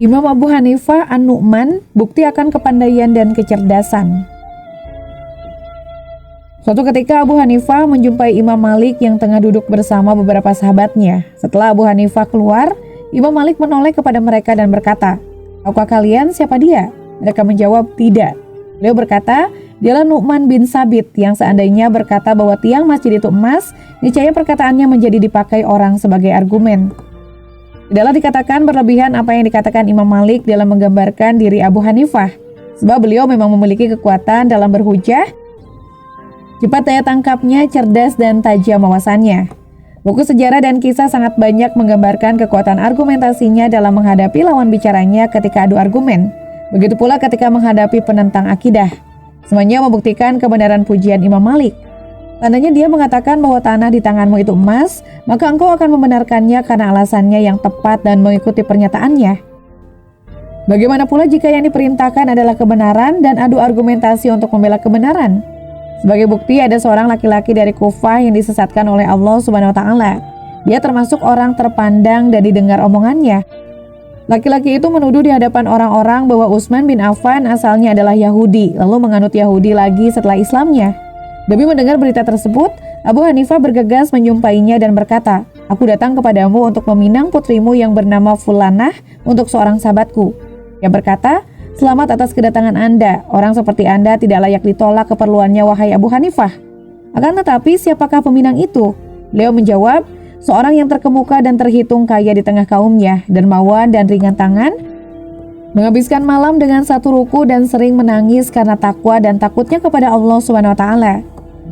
Imam Abu Hanifah An-Nu'man, bukti akan kepandaian dan kecerdasan. Suatu ketika Abu Hanifah menjumpai Imam Malik yang tengah duduk bersama beberapa sahabatnya. Setelah Abu Hanifah keluar, Imam Malik menoleh kepada mereka dan berkata, "Tahukah kalian siapa dia?" Mereka menjawab, "Tidak." Beliau berkata, "Dialah Nu'man bin Sabit yang seandainya berkata bahwa tiang masjid itu emas, niscaya perkataannya menjadi dipakai orang sebagai argumen." Tidaklah dikatakan berlebihan apa yang dikatakan Imam Malik dalam menggambarkan diri Abu Hanifah, sebab beliau memang memiliki kekuatan dalam berhujah, cepat daya tangkapnya, cerdas dan tajam wawasannya. Buku sejarah dan kisah sangat banyak menggambarkan kekuatan argumentasinya dalam menghadapi lawan bicaranya ketika adu argumen. Begitu pula ketika menghadapi penentang akidah. Semuanya membuktikan kebenaran pujian Imam Malik. Tandanya dia mengatakan bahwa tanah di tanganmu itu emas, maka engkau akan membenarkannya karena alasannya yang tepat dan mengikuti pernyataannya. Bagaimana pula jika yang diperintahkan adalah kebenaran dan adu argumentasi untuk membela kebenaran? Sebagai bukti ada seorang laki-laki dari Kufah yang disesatkan oleh Allah Subhanahu wa taala. Dia termasuk orang terpandang dan didengar omongannya. Laki-laki itu menuduh di hadapan orang-orang bahwa Utsman bin Affan asalnya adalah Yahudi, lalu menganut Yahudi lagi setelah Islamnya. Demi mendengar berita tersebut, Abu Hanifah bergegas menjumpainya dan berkata, "Aku datang kepadamu untuk meminang putrimu yang bernama Fulanah untuk seorang sahabatku." Dia berkata, "Selamat atas kedatangan Anda. Orang seperti Anda tidak layak ditolak keperluannya, wahai Abu Hanifah." Akan tetapi, siapakah peminang itu? Beliau menjawab, "Seorang yang terkemuka dan terhitung kaya di tengah kaumnya, dermawan dan ringan tangan, menghabiskan malam dengan satu ruku dan sering menangis karena takwa dan takutnya kepada Allah Subhanahu wa taala."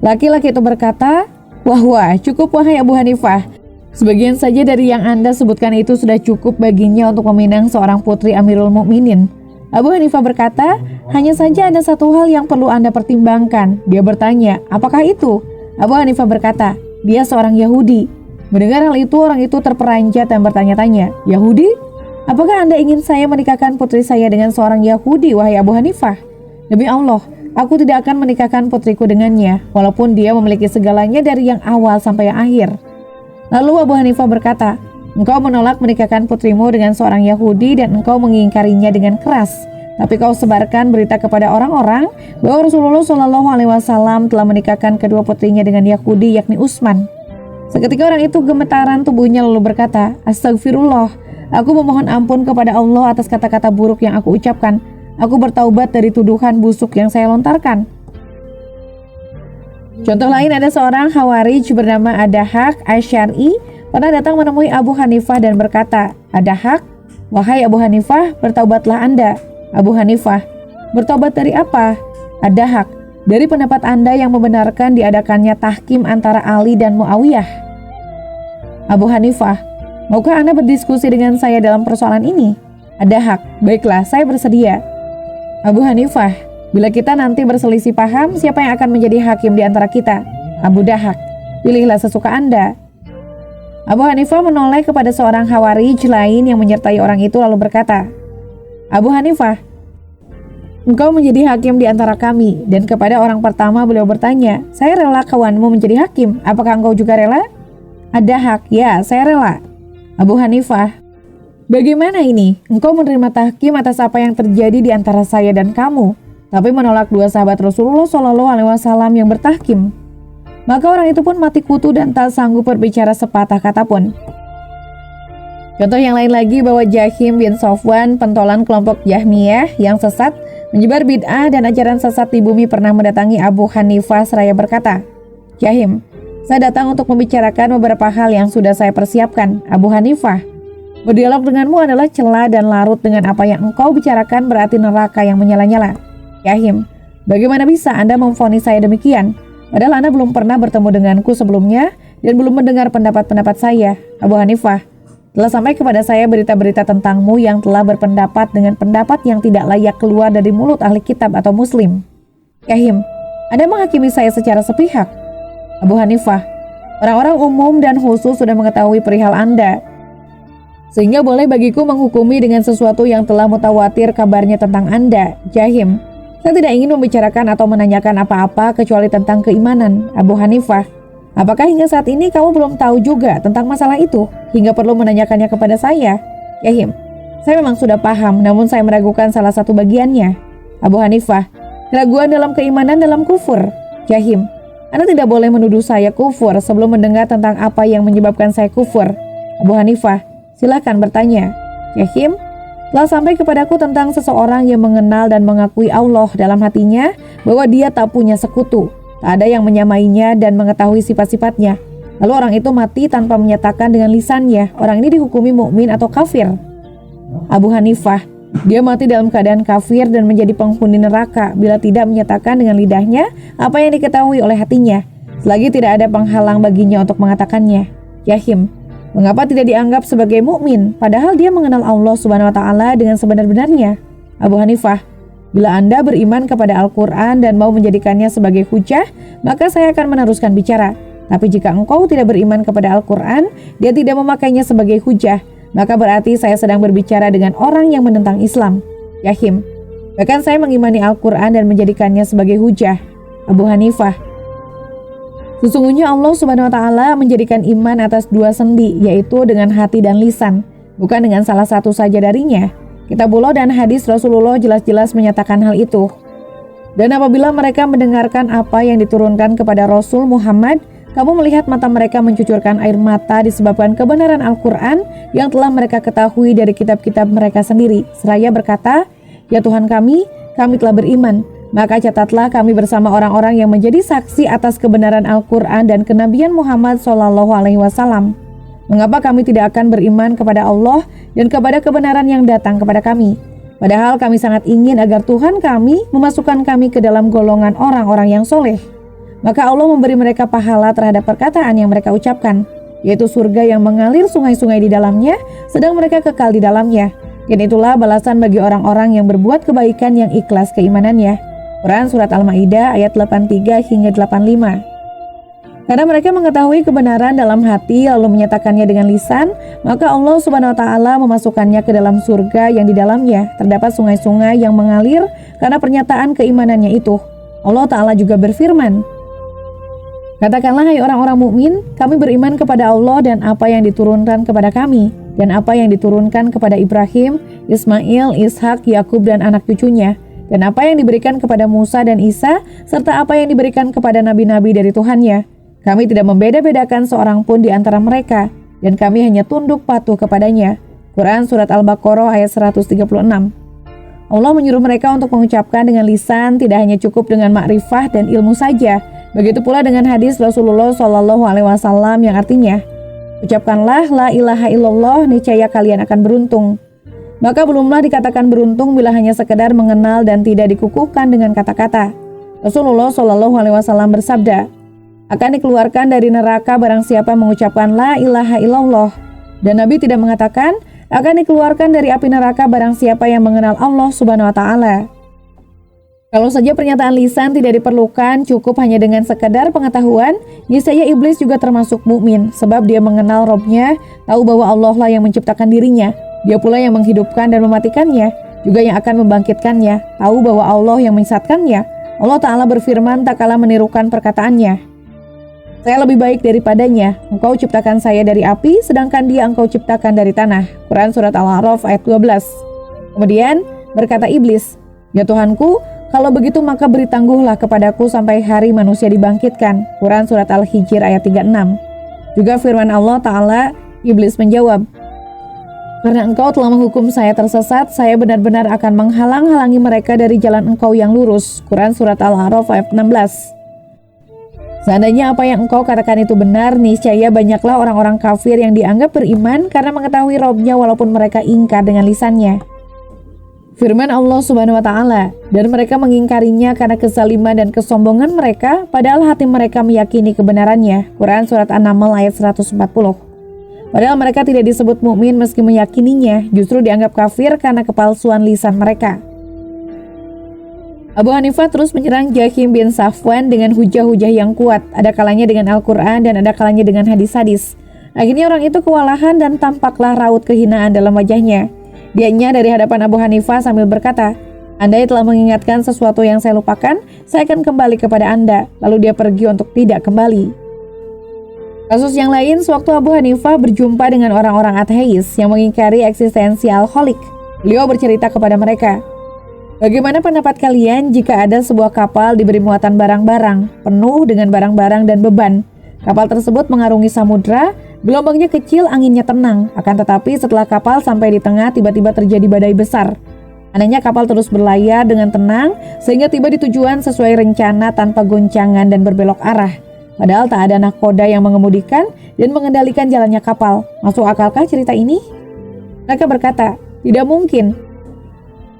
Laki-laki itu berkata, "Wah, cukup wahai Abu Hanifah. Sebagian saja dari yang Anda sebutkan itu sudah cukup baginya untuk meminang seorang putri Amirul Mukminin." Abu Hanifah berkata, "Hanya saja ada satu hal yang perlu Anda pertimbangkan." Dia bertanya, "Apakah itu?" Abu Hanifah berkata, "Dia seorang Yahudi." Mendengar hal itu, orang itu terperanjat dan bertanya-tanya, "Yahudi? Apakah Anda ingin saya menikahkan putri saya dengan seorang Yahudi, wahai Abu Hanifah?" "Demi Allah, aku tidak akan menikahkan putriku dengannya, walaupun dia memiliki segalanya dari yang awal sampai yang akhir." Lalu Abu Hanifah berkata, "Engkau menolak menikahkan putrimu dengan seorang Yahudi dan engkau mengingkarinya dengan keras. Tapi kau sebarkan berita kepada orang-orang bahwa Rasulullah SAW telah menikahkan kedua putrinya dengan Yahudi, yakni Utsman." Seketika orang itu gemetaran tubuhnya lalu berkata, "Astagfirullah, aku memohon ampun kepada Allah atas kata-kata buruk yang aku ucapkan. Aku bertaubat dari tuduhan busuk yang saya lontarkan." Contoh lain, ada seorang Khawarij bernama Adahak Asy'ari pernah datang menemui Abu Hanifah dan berkata, "Adahak, wahai Abu Hanifah, bertaubatlah Anda." Abu Hanifah, "Bertaubat dari apa?" Adahak, "Dari pendapat Anda yang membenarkan diadakannya tahkim antara Ali dan Muawiyah." Abu Hanifah, "Maukah Anda berdiskusi dengan saya dalam persoalan ini?" Adahak, "Baiklah, saya bersedia." Abu Hanifah, "Bila kita nanti berselisih paham, siapa yang akan menjadi hakim di antara kita?" Abu Dahak, "Pilihlah sesuka Anda." Abu Hanifah menoleh kepada seorang Khawarij lain yang menyertai orang itu lalu berkata, "Abu Hanifah, engkau menjadi hakim di antara kami." Dan kepada orang pertama beliau bertanya, "Saya rela kawanmu menjadi hakim, apakah engkau juga rela?" Adahak, "Ya, saya rela." Abu Hanifah, "Bagaimana ini? Engkau menerima tahkim atas apa yang terjadi di antara saya dan kamu, tapi menolak dua sahabat Rasulullah SAW yang bertahkim." Maka orang itu pun mati kutu dan tak sanggup berbicara sepatah kata pun. Contoh yang lain lagi bahwa Jahim bin Safwan, pentolan kelompok Jahmiyah yang sesat, menyebar bid'ah dan ajaran sesat di bumi, pernah mendatangi Abu Hanifah seraya berkata, "Jahim, saya datang untuk membicarakan beberapa hal yang sudah saya persiapkan." Abu Hanifah, "Berdialog denganmu adalah celah dan larut dengan apa yang engkau bicarakan berarti neraka yang menyala-nyala." Jahim, "Bagaimana bisa Anda memvonis saya demikian? Padahal Anda belum pernah bertemu denganku sebelumnya dan belum mendengar pendapat-pendapat saya." Abu Hanifah, "Telah sampai kepada saya berita-berita tentangmu yang telah berpendapat dengan pendapat yang tidak layak keluar dari mulut ahli kitab atau muslim." Jahim, "Anda menghakimi saya secara sepihak." Abu Hanifah, "Orang-orang umum dan khusus sudah mengetahui perihal Anda, sehingga boleh bagiku menghukumi dengan sesuatu yang telah mutawatir kabarnya tentang Anda." Jahim, "Saya tidak ingin membicarakan atau menanyakan apa-apa kecuali tentang keimanan." Abu Hanifah, "Apakah hingga saat ini kamu belum tahu juga tentang masalah itu hingga perlu menanyakannya kepada saya?" Jahim, Saya memang sudah paham, namun saya meragukan salah satu bagiannya. Abu Hanifah, keraguan dalam keimanan dalam kufur. Jahim, Anda tidak boleh menuduh saya kufur sebelum mendengar tentang apa yang menyebabkan saya kufur. Abu Hanifah, silakan bertanya. Jahim, telah sampai kepadaku tentang seseorang yang mengenal dan mengakui Allah dalam hatinya bahwa dia tak punya sekutu, tak ada yang menyamainya dan mengetahui sifat-sifatnya. Lalu orang itu mati tanpa menyatakan dengan lisannya, orang ini dihukumi mukmin atau kafir. Abu Hanifah, dia mati dalam keadaan kafir dan menjadi penghuni neraka bila tidak menyatakan dengan lidahnya apa yang diketahui oleh hatinya, selagi tidak ada penghalang baginya untuk mengatakannya. Jahim, mengapa tidak dianggap sebagai mukmin padahal dia mengenal Allah Subhanahu wa taala dengan sebenar-benarnya? Abu Hanifah, bila Anda beriman kepada Al-Quran dan mau menjadikannya sebagai hujah, maka saya akan meneruskan bicara. Tapi jika engkau tidak beriman kepada Al-Quran, dia tidak memakainya sebagai hujah, maka berarti saya sedang berbicara dengan orang yang menentang Islam. Jahim, bahkan saya mengimani Al-Quran dan menjadikannya sebagai hujah. Abu Hanifah, sesungguhnya Allah Subhanahu wa taala menjadikan iman atas dua sendi, yaitu dengan hati dan lisan, bukan dengan salah satu saja darinya. Kitabullah dan hadis Rasulullah jelas-jelas menyatakan hal itu. Dan apabila mereka mendengarkan apa yang diturunkan kepada Rasul Muhammad, kamu melihat mata mereka mencucurkan air mata disebabkan kebenaran Al-Quran yang telah mereka ketahui dari kitab-kitab mereka sendiri. Seraya berkata, ya Tuhan kami telah beriman. Maka catatlah kami bersama orang-orang yang menjadi saksi atas kebenaran Al-Quran dan kenabian Muhammad SAW. Mengapa kami tidak akan beriman kepada Allah dan kepada kebenaran yang datang kepada kami? Padahal kami sangat ingin agar Tuhan kami memasukkan kami ke dalam golongan orang-orang yang soleh. Maka Allah memberi mereka pahala terhadap perkataan yang mereka ucapkan, yaitu surga yang mengalir sungai-sungai di dalamnya, sedang mereka kekal di dalamnya. Dan itulah balasan bagi orang-orang yang berbuat kebaikan yang ikhlas keimanannya. Quran Surat Al-Ma'idah ayat 83 hingga 85. Karena mereka mengetahui kebenaran dalam hati lalu menyatakannya dengan lisan, maka Allah Subhanahu wa taala memasukkannya ke dalam surga yang di dalamnya terdapat sungai-sungai yang mengalir karena pernyataan keimanannya itu. Allah Ta'ala juga berfirman, katakanlah hai orang-orang mukmin, kami beriman kepada Allah dan apa yang diturunkan kepada kami, dan apa yang diturunkan kepada Ibrahim, Ismail, Ishak, Yakub dan anak cucunya, dan apa yang diberikan kepada Musa dan Isa, serta apa yang diberikan kepada nabi-nabi dari Tuhannya. Kami tidak membeda-bedakan seorang pun di antara mereka, dan kami hanya tunduk patuh kepadanya. Quran Surat Al-Baqarah ayat 136. Allah menyuruh mereka untuk mengucapkan dengan lisan, tidak hanya cukup dengan makrifah dan ilmu saja. Begitu pula dengan hadis Rasulullah SAW yang artinya, ucapkanlah la ilaha illallah, niscaya kalian akan beruntung. Maka belumlah dikatakan beruntung bila hanya sekedar mengenal dan tidak dikukuhkan dengan kata-kata. Rasulullah SAW bersabda, akan dikeluarkan dari neraka barang siapa mengucapkan la ilaha illallah. Dan Nabi tidak mengatakan akan dikeluarkan dari api neraka barang siapa yang mengenal Allah Subhanahu wa taala. Kalau saja pernyataan lisan tidak diperlukan, cukup hanya dengan sekadar pengetahuan, niscaya iblis juga termasuk mukmin, sebab dia mengenal Robnya, tahu bahwa Allah lah yang menciptakan dirinya, dia pula yang menghidupkan dan mematikannya, juga yang akan membangkitkannya, tahu bahwa Allah yang menyesatkannya. Allah Ta'ala berfirman tak kalah menirukan perkataannya, saya lebih baik daripadanya, engkau ciptakan saya dari api, sedangkan dia engkau ciptakan dari tanah. Quran Surat Al-A'raf ayat 12. Kemudian berkata iblis, ya Tuhanku, kalau begitu maka beri tangguhlah kepadaku sampai hari manusia dibangkitkan. Quran Surat Al-Hijr ayat 36. Juga firman Allah Ta'ala, iblis menjawab, karena engkau telah menghukum saya tersesat, saya benar-benar akan menghalang-halangi mereka dari jalan engkau yang lurus. Quran Surat Al-A'raf ayat 16. Seandainya apa yang engkau katakan itu benar, niscaya banyaklah orang-orang kafir yang dianggap beriman karena mengetahui Robnya walaupun mereka ingkar dengan lisannya. Firman Allah Subhanahu wa taala, dan mereka mengingkarinya karena kezaliman dan kesombongan mereka, padahal hati mereka meyakini kebenarannya. Quran Surat An-Naml ayat 140. Padahal mereka tidak disebut mukmin meski meyakininya, justru dianggap kafir karena kepalsuan lisan mereka. Abu Hanifah terus menyerang Jahim bin Safwan dengan hujah-hujah yang kuat, ada kalanya dengan Al-Quran dan ada kalanya dengan hadis-hadis. Akhirnya orang itu kewalahan dan tampaklah raut kehinaan dalam wajahnya. Dianya dari hadapan Abu Hanifah sambil berkata, andai telah mengingatkan sesuatu yang saya lupakan, saya akan kembali kepada Anda. Lalu dia pergi untuk tidak kembali. Kasus yang lain, sewaktu Abu Hanifah berjumpa dengan orang-orang ateis yang mengingkari eksistensi Al-Khaliq. Beliau bercerita kepada mereka, "Bagaimana pendapat kalian jika ada sebuah kapal diberi muatan barang-barang, penuh dengan barang-barang dan beban? Kapal tersebut mengarungi samudra, gelombangnya kecil, anginnya tenang. Akan tetapi setelah kapal sampai di tengah, tiba-tiba terjadi badai besar. Anehnya kapal terus berlayar dengan tenang, sehingga tiba di tujuan sesuai rencana tanpa goncangan dan berbelok arah. Padahal tak ada nahkoda yang mengemudikan dan mengendalikan jalannya kapal. Masuk akalkah cerita ini?" Mereka berkata, "Tidak mungkin.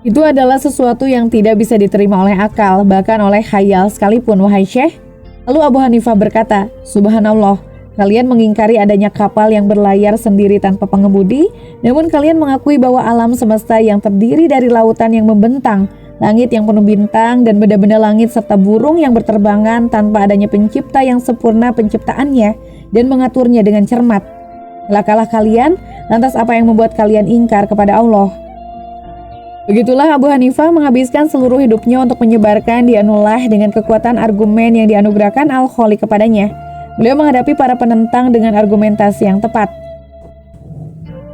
Itu adalah sesuatu yang tidak bisa diterima oleh akal, bahkan oleh khayal sekalipun, wahai Syekh." Lalu Abu Hanifah berkata, "Subhanallah, kalian mengingkari adanya kapal yang berlayar sendiri tanpa pengemudi, namun kalian mengakui bahwa alam semesta yang terdiri dari lautan yang membentang, langit yang penuh bintang, dan benda-benda langit serta burung yang berterbangan tanpa adanya pencipta yang sempurna penciptaannya dan mengaturnya dengan cermat. Celakalah kalian, lantas apa yang membuat kalian ingkar kepada Allah?" Begitulah Abu Hanifah menghabiskan seluruh hidupnya untuk menyebarkan dianullah dengan kekuatan argumen yang dianugerahkan Al-Khaliq kepadanya. Beliau menghadapi para penentang dengan argumentasi yang tepat.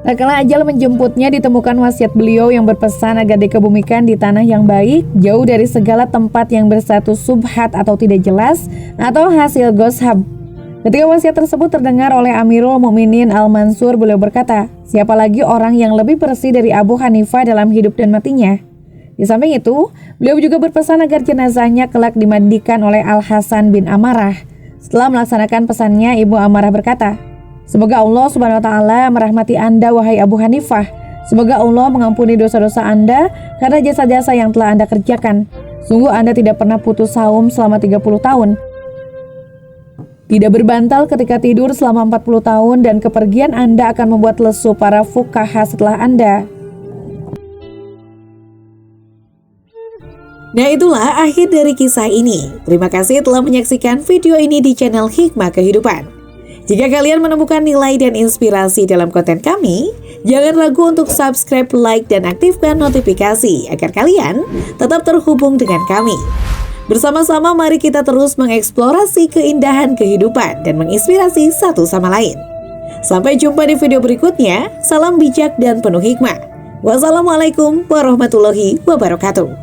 Tak kala ajal menjemputnya, ditemukan wasiat beliau yang berpesan agar dikebumikan di tanah yang baik, jauh dari segala tempat yang bersatu subhat atau tidak jelas, atau hasil goshab. Ketika wasiat tersebut terdengar oleh Amirul Mukminin Al-Mansur, beliau berkata, "Siapa lagi orang yang lebih bersih dari Abu Hanifah dalam hidup dan matinya?" Di samping itu, beliau juga berpesan agar jenazahnya kelak dimandikan oleh Al-Hasan bin Amarah. Setelah melaksanakan pesannya, Ibu Amarah berkata, "Semoga Allah Subhanahu wa Ta'ala merahmati Anda, wahai Abu Hanifah. Semoga Allah mengampuni dosa-dosa Anda karena jasa-jasa yang telah Anda kerjakan. Sungguh Anda tidak pernah putus saum selama 30 tahun. Tidak berbantal ketika tidur selama 40 tahun dan kepergian Anda akan membuat lesu para fuqaha setelah Anda." Nah, itulah akhir dari kisah ini. Terima kasih telah menyaksikan video ini di channel Hikmah Kehidupan. Jika kalian menemukan nilai dan inspirasi dalam konten kami, jangan ragu untuk subscribe, like, dan aktifkan notifikasi agar kalian tetap terhubung dengan kami. Bersama-sama mari kita terus mengeksplorasi keindahan kehidupan dan menginspirasi satu sama lain. Sampai jumpa di video berikutnya. Salam bijak dan penuh hikmah. Wassalamualaikum warahmatullahi wabarakatuh.